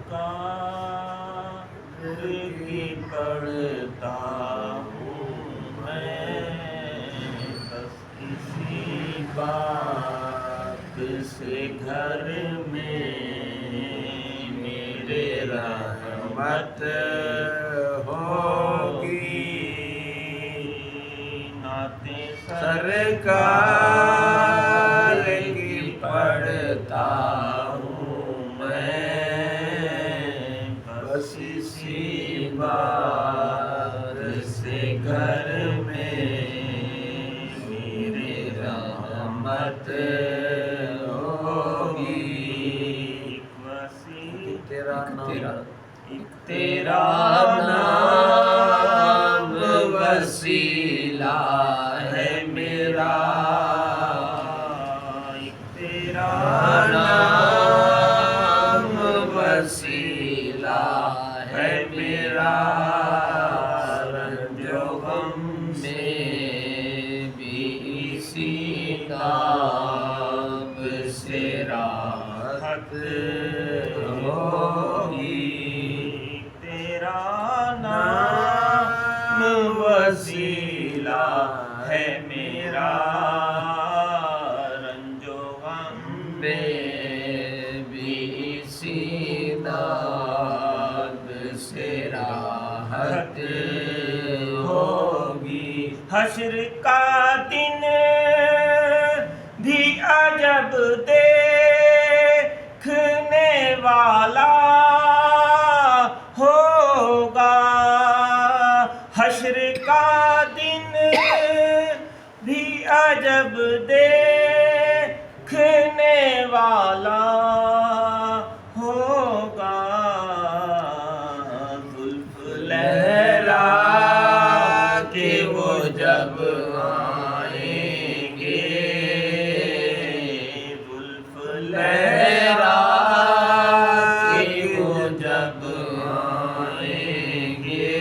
سرکار کی پڑھتا ہوں میں، بس اسی بات سے گھر میں میرے رحمت ہوگی۔ نعتیں سرکار کی پڑھتا ہوں میں، بس اسی بات سے گھر میں میرے رحمت ہوگی۔ ایک تیرا نام وسیلہ ہے میرا، ایک تیرا نام وسیلہ ہے میرا، رنج و غم میں بھی اسی نام سے راحت ہوگی۔ تیرا نام وسیلہ ہے میرا، رنج و غم میں بھی اسی نام سے راحت ہوگی۔ حشر کا دن بھی عجب دیکھنے والا ہوگا، حشر کا دن بھی عجب دیکھنے والا ہوگا، زلف لہرا کے وہ جب آئیں گے، زلف لہرا کے وہ جب آئیں گے،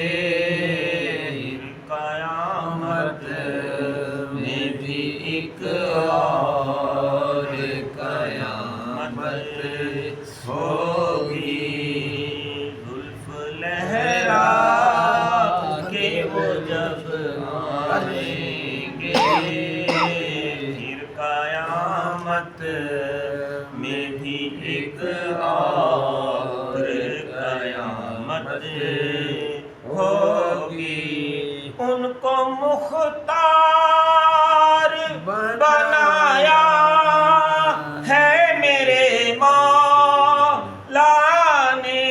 قیامت میں بھی ایک اور قیامت ہوگی، زلف لہرا کے وہ جب آئیں گے، پھر قیامت میں بھی ایک اور قیامت ہوگی۔ ان کو مختار بنایا ہے میرے مولا نے،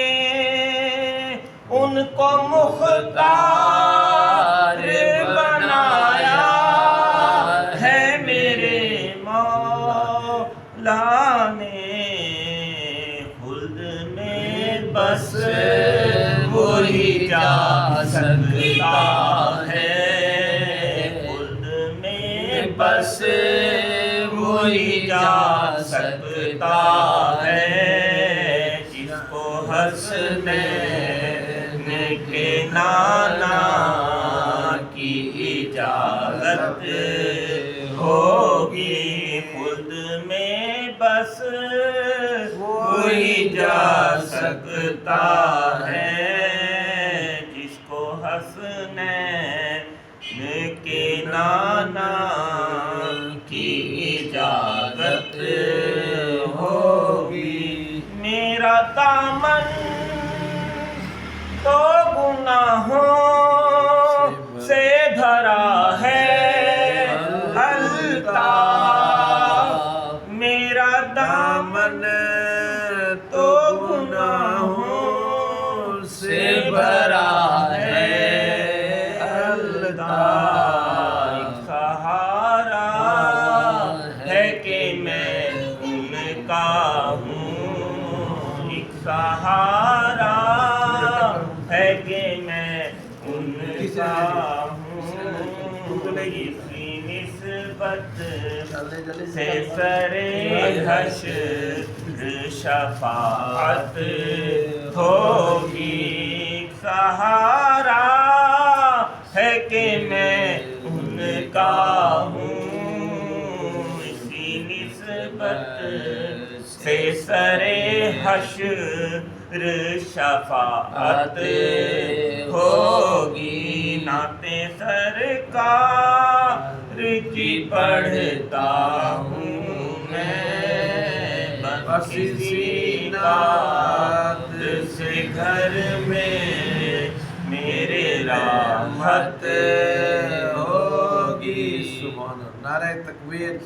ان کو مختار بنایا ہے میرے مولا نے، خلد میں بس وہی جا سکتا ہے، خلد میں بس وہی جا سکتا ہے، جس کو حسنین کے نانا کی اجازت ہوگی، خود میں بس وہی جا سکتا ہے، جس کو حسنین کے نانا کی اجازت ہوگی۔ میرا دامن تو گناہوں سے بھرا ہے الطاف، میرا دامن تو گناہوں سے بھرا ہے الطاف، سہارا ہے کہ میں ان کا ہوں، ایک سہارا ہے کہ میں ان کا ہوں، اسی نسبت سے سرے حشر شفاعت ہوگی، سہارا ہے کہ میں ان کا ہوں، اسی نسبت سے سرے حشر شفاعت ہوگی، نعت سرکار کی پڑھتا ہوں میں، بس اسی نعت سے گھر میں میرے راحت ہوگی۔ سبحان اللہ، نعرہ تکبیر۔